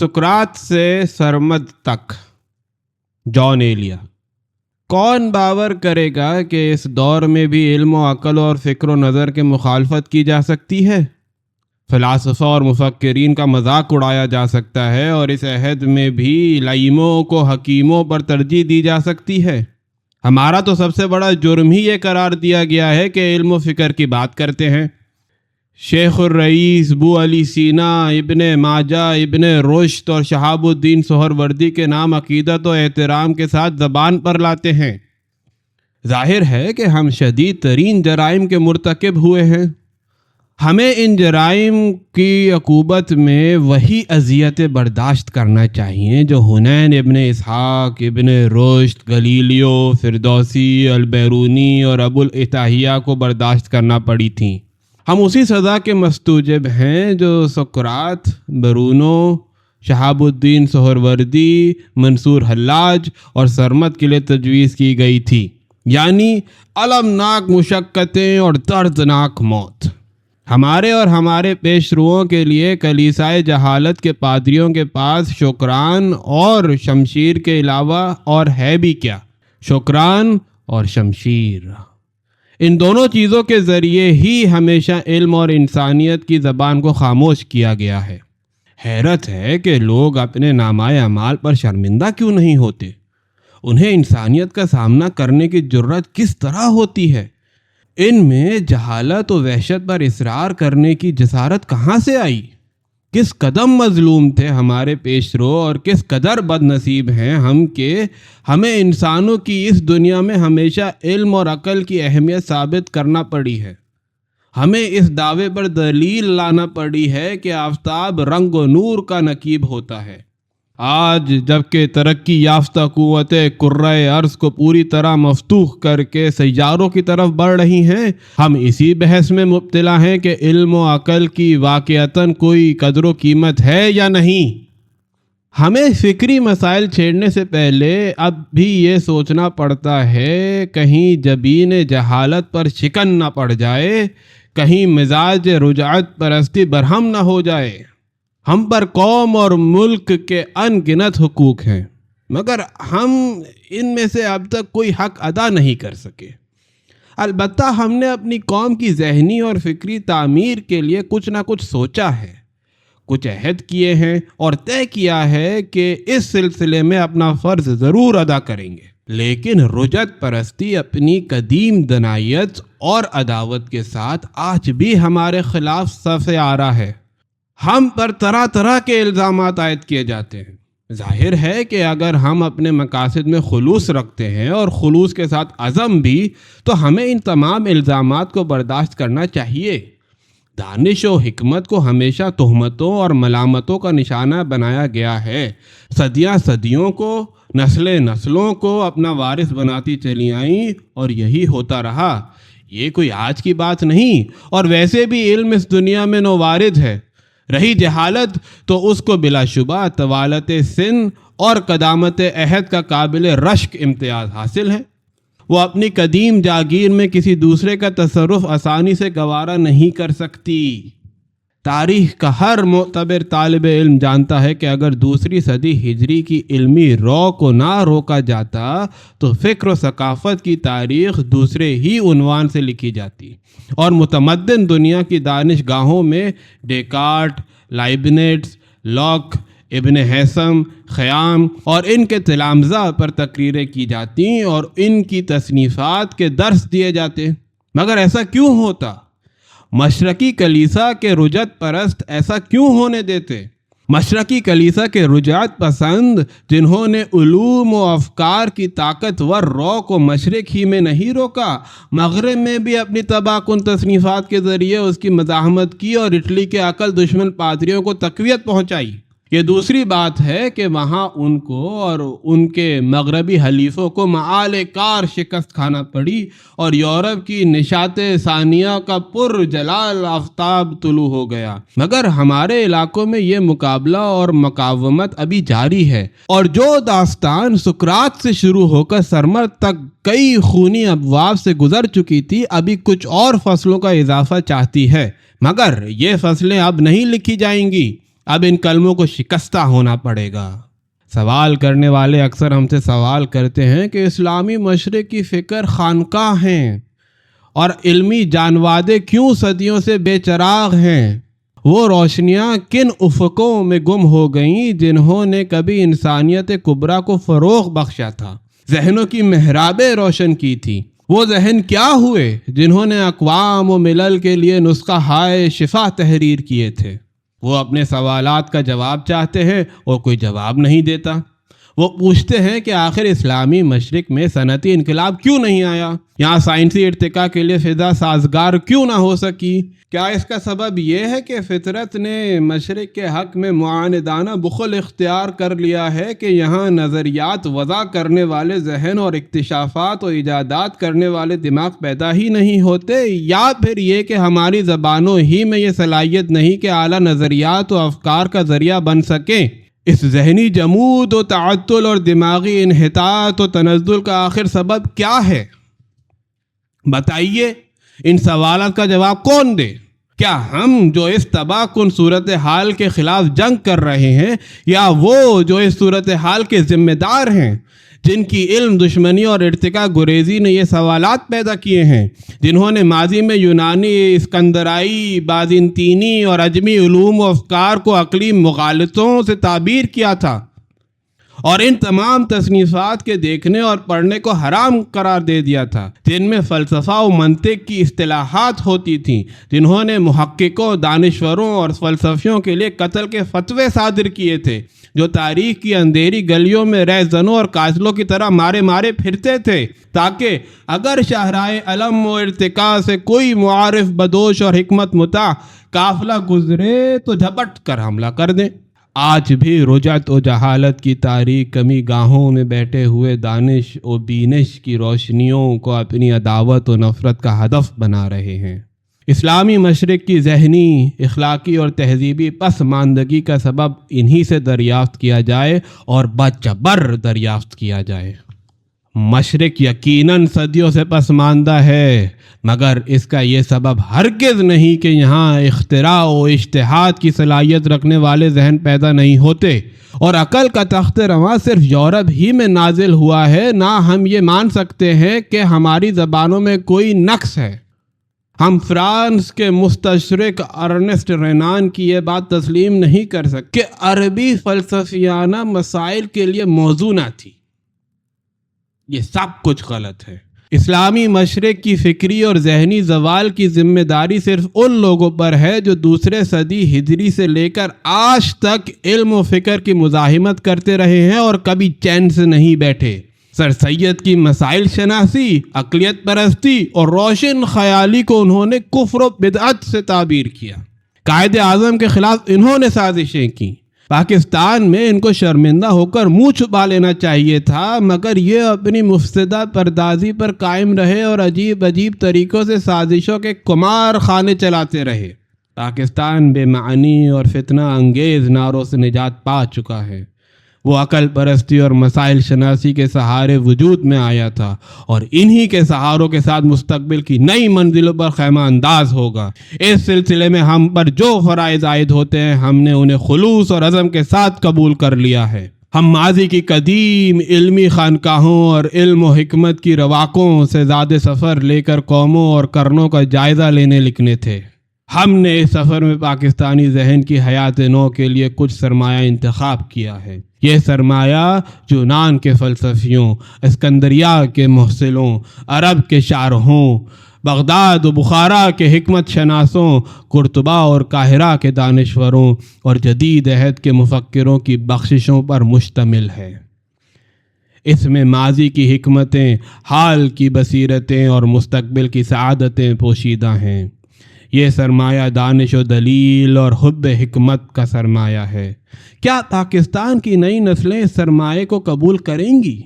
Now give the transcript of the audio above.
سقراط سے سرمد تک، جان ایلیا۔ کون باور کرے گا کہ اس دور میں بھی علم و عقل اور فکر و نظر کے مخالفت کی جا سکتی ہے؟ فلاسفہ اور مفکرین کا مذاق اڑایا جا سکتا ہے، اور اس عہد میں بھی لائموں کو حکیموں پر ترجیح دی جا سکتی ہے۔ ہمارا تو سب سے بڑا جرم ہی یہ قرار دیا گیا ہے کہ علم و فکر کی بات کرتے ہیں۔ شیخ الرئیس، ابو علی سینا، ابن ماجہ، ابن رشد اور شہاب الدین سہروردی کے نام عقیدت و احترام کے ساتھ زبان پر لاتے ہیں۔ ظاہر ہے کہ ہم شدید ترین جرائم کے مرتکب ہوئے ہیں۔ ہمیں ان جرائم کی عقوبت میں وہی اذیتیں برداشت کرنا چاہیے جو حنین ابن اسحاق، ابن رشد، گلیلیو، فردوسی، البیرونی اور ابو الاتحیہ کو برداشت کرنا پڑی تھیں۔ ہم اسی سزا کے مستوجب ہیں جو سقراط، برونو، شہاب الدین سہروردی، منصور حلاج اور سرمد کے لیے تجویز کی گئی تھی، یعنی المناک مشقتیں اور دردناک موت۔ ہمارے اور ہمارے پیش روؤں کے لیے کلیسائے جہالت کے پادریوں کے پاس شکران اور شمشیر کے علاوہ اور ہے بھی کیا؟ شکران اور شمشیر، ان دونوں چیزوں کے ذریعے ہی ہمیشہ علم اور انسانیت کی زبان کو خاموش کیا گیا ہے۔ حیرت ہے کہ لوگ اپنے نامۂ اعمال پر شرمندہ کیوں نہیں ہوتے؟ انہیں انسانیت کا سامنا کرنے کی جرت کس طرح ہوتی ہے؟ ان میں جہالت و وحشت پر اصرار کرنے کی جسارت کہاں سے آئی؟ کس قدم مظلوم تھے ہمارے پیش رو، اور کس قدر بد نصیب ہیں ہم کہ ہمیں انسانوں کی اس دنیا میں ہمیشہ علم اور عقل کی اہمیت ثابت کرنا پڑی ہے۔ ہمیں اس دعوے پر دلیل لانا پڑی ہے کہ آفتاب رنگ و نور کا نقیب ہوتا ہے۔ آج جبکہ ترقی یافتہ قوتیں کرۂ ارض کو پوری طرح مفتوح کر کے سیاروں کی طرف بڑھ رہی ہیں، ہم اسی بحث میں مبتلا ہیں کہ علم و عقل کی واقعتاً کوئی قدر و قیمت ہے یا نہیں۔ ہمیں فکری مسائل چھیڑنے سے پہلے اب بھی یہ سوچنا پڑتا ہے کہیں جبین جہالت پر شکن نہ پڑ جائے، کہیں مزاج رجعت پرستی برہم نہ ہو جائے۔ ہم پر قوم اور ملک کے ان گنت حقوق ہیں، مگر ہم ان میں سے اب تک کوئی حق ادا نہیں کر سکے۔ البتہ ہم نے اپنی قوم کی ذہنی اور فکری تعمیر کے لیے کچھ نہ کچھ سوچا ہے، کچھ عہد کیے ہیں اور طے کیا ہے کہ اس سلسلے میں اپنا فرض ضرور ادا کریں گے۔ لیکن رجعت پرستی اپنی قدیم دنائیت اور عداوت کے ساتھ آج بھی ہمارے خلاف صف آرا ہے۔ ہم پر طرح طرح کے الزامات عائد کیے جاتے ہیں۔ ظاہر ہے کہ اگر ہم اپنے مقاصد میں خلوص رکھتے ہیں اور خلوص کے ساتھ عزم بھی، تو ہمیں ان تمام الزامات کو برداشت کرنا چاہیے۔ دانش و حکمت کو ہمیشہ تہمتوں اور ملامتوں کا نشانہ بنایا گیا ہے۔ صدیاں صدیوں کو، نسلیں نسلوں کو اپنا وارث بناتی چلی آئیں، اور یہی ہوتا رہا۔ یہ کوئی آج کی بات نہیں، اور ویسے بھی علم اس دنیا میں نووارد ہے۔ رہی جہالت تو اس کو بلا شبہ طوالت سن اور قدامت عہد کا قابل رشک امتیاز حاصل ہے۔ وہ اپنی قدیم جاگیر میں کسی دوسرے کا تصرف آسانی سے گوارا نہیں کر سکتی۔ تاریخ کا ہر معتبر طالب علم جانتا ہے کہ اگر دوسری صدی ہجری کی علمی رو کو نہ روکا جاتا تو فکر و ثقافت کی تاریخ دوسرے ہی عنوان سے لکھی جاتی، اور متمدن دنیا کی دانش گاہوں میں ڈیکارٹ، لائبنٹس، لاک، ابن حیثم، خیام اور ان کے تلامذہ پر تقریریں کی جاتی اور ان کی تصنیفات کے درس دیے جاتے۔ مگر ایسا کیوں ہوتا؟ مشرقی کلیسا کے رجعت پرست ایسا کیوں ہونے دیتے؟ مشرقی کلیسا کے رجعت پسند جنہوں نے علوم و افکار کی طاقتور رو کو مشرق ہی میں نہیں روکا، مغرب میں بھی اپنی تباہ کن تصنیفات کے ذریعے اس کی مزاحمت کی اور اٹلی کے عقل دشمن پادریوں کو تقویت پہنچائی۔ یہ دوسری بات ہے کہ وہاں ان کو اور ان کے مغربی حلیفوں کو معال کار شکست کھانا پڑی، اور یورپ کی نشاط ثانیہ کا پر جلال آفتاب طلوع ہو گیا۔ مگر ہمارے علاقوں میں یہ مقابلہ اور مقاومت ابھی جاری ہے، اور جو داستان سقراط سے شروع ہو کر سرمد تک کئی خونی ابواب سے گزر چکی تھی، ابھی کچھ اور فصلوں کا اضافہ چاہتی ہے، مگر یہ فصلیں اب نہیں لکھی جائیں گی۔ اب ان کلموں کو شکستہ ہونا پڑے گا۔ سوال کرنے والے اکثر ہم سے سوال کرتے ہیں کہ اسلامی مشرق کی فکر خانقاہ ہیں اور علمی جانوادے کیوں صدیوں سے بے چراغ ہیں؟ وہ روشنیاں کن افقوں میں گم ہو گئیں جنہوں نے کبھی انسانیت کبریٰ کو فروغ بخشا تھا، ذہنوں کی محرابیں روشن کی تھی؟ وہ ذہن کیا ہوئے جنہوں نے اقوام و ملل کے لیے نسخہ ہائے شفا تحریر کیے تھے؟ وہ اپنے سوالات کا جواب چاہتے ہیں اور کوئی جواب نہیں دیتا۔ وہ پوچھتے ہیں کہ آخر اسلامی مشرق میں صنعتی انقلاب کیوں نہیں آیا؟ یہاں سائنسی ارتقاء کے لیے فضا سازگار کیوں نہ ہو سکی؟ کیا اس کا سبب یہ ہے کہ فطرت نے مشرق کے حق میں معاندانہ بخل اختیار کر لیا ہے کہ یہاں نظریات وضع کرنے والے ذہن اور اکتشافات و ایجادات کرنے والے دماغ پیدا ہی نہیں ہوتے، یا پھر یہ کہ ہماری زبانوں ہی میں یہ صلاحیت نہیں کہ اعلیٰ نظریات و افکار کا ذریعہ بن سکیں؟ اس ذہنی جمود و تعطل اور دماغی انحطاط و تنزل کا آخر سبب کیا ہے؟ بتائیے، ان سوالات کا جواب کون دے؟ کیا ہم جو اس تباہ کن صورتحال کے خلاف جنگ کر رہے ہیں، یا وہ جو اس صورتحال کے ذمہ دار ہیں، جن کی علم دشمنی اور ارتقاء گریزی نے یہ سوالات پیدا کیے ہیں، جنہوں نے ماضی میں یونانی، اسکندرائی، بازنطینی اور عجمی علوم و افکار کو عقلی مغالطوں سے تعبیر کیا تھا اور ان تمام تصنیفات کے دیکھنے اور پڑھنے کو حرام قرار دے دیا تھا، جن میں فلسفہ و منطق کی اصطلاحات ہوتی تھیں، جنہوں نے محققوں، دانشوروں اور فلسفیوں کے لیے قتل کے فتوے صادر کیے تھے، جو تاریخ کی اندھیری گلیوں میں رہزنوں اور قاتلوں کی طرح مارے پھرتے تھے تاکہ اگر شاہراہ علم و ارتقاء سے کوئی معارف بدوش اور حکمت متاع قافلہ گزرے تو جھپٹ کر حملہ کر دیں۔ آج بھی رجعت و جہالت کی تاریک کمی گاہوں میں بیٹھے ہوئے دانش و بینش کی روشنیوں کو اپنی عداوت و نفرت کا ہدف بنا رہے ہیں۔ اسلامی مشرق کی ذہنی، اخلاقی اور تہذیبی پسماندگی کا سبب انہی سے دریافت کیا جائے اور بجبر دریافت کیا جائے۔ مشرق یقیناً صدیوں سے پسماندہ ہے، مگر اس کا یہ سبب ہرگز نہیں کہ یہاں اختراع و اجتہاد کی صلاحیت رکھنے والے ذہن پیدا نہیں ہوتے، اور عقل کا تخت رواں صرف یورپ ہی میں نازل ہوا ہے۔ نہ ہم یہ مان سکتے ہیں کہ ہماری زبانوں میں کوئی نقص ہے۔ ہم فرانس کے مستشرق ارنسٹ رینان کی یہ بات تسلیم نہیں کر سکتے کہ عربی فلسفیانہ مسائل کے لیے موضوع نہ تھی۔ یہ سب کچھ غلط ہے۔ اسلامی مشرق کی فکری اور ذہنی زوال کی ذمہ داری صرف ان لوگوں پر ہے جو دوسرے صدی ہجری سے لے کر آج تک علم و فکر کی مزاحمت کرتے رہے ہیں اور کبھی چین سے نہیں بیٹھے۔ سر سید کی مسائل شناسی، عقلیت پرستی اور روشن خیالی کو انہوں نے کفر و بدعت سے تعبیر کیا۔ قائد اعظم کے خلاف انہوں نے سازشیں کی۔ پاکستان میں ان کو شرمندہ ہو کر منہ چھپا لینا چاہیے تھا، مگر یہ اپنی مفسدہ پردازی پر قائم رہے اور عجیب طریقوں سے سازشوں کے کمار خانے چلاتے رہے۔ پاکستان بے معنی اور فتنہ انگیز نعروں سے نجات پا چکا ہے۔ وہ عقل پرستی اور مسائل شناسی کے سہارے وجود میں آیا تھا، اور انہی کے سہاروں کے ساتھ مستقبل کی نئی منزلوں پر خیمہ انداز ہوگا۔ اس سلسلے میں ہم پر جو فرائض عائد ہوتے ہیں، ہم نے انہیں خلوص اور عزم کے ساتھ قبول کر لیا ہے۔ ہم ماضی کی قدیم علمی خانقاہوں اور علم و حکمت کی رواقوں سے زیادہ سفر لے کر قوموں اور کرنوں کا جائزہ لینے لکھنے تھے۔ ہم نے اس سفر میں پاکستانی ذہن کی حیات نو کے لیے کچھ سرمایہ انتخاب کیا ہے۔ یہ سرمایہ یونان کے فلسفیوں، اسکندریہ کے محصلوں، عرب کے شارحوں، بغداد و بخارا کے حکمت شناسوں، قرطبہ اور قاہرہ کے دانشوروں اور جدید عہد کے مفکروں کی بخششوں پر مشتمل ہے۔ اس میں ماضی کی حکمتیں، حال کی بصیرتیں اور مستقبل کی سعادتیں پوشیدہ ہیں۔ یہ سرمایہ دانش و دلیل اور حب حکمت کا سرمایہ ہے۔ کیا پاکستان کی نئی نسلیں اس سرمایہ کو قبول کریں گی؟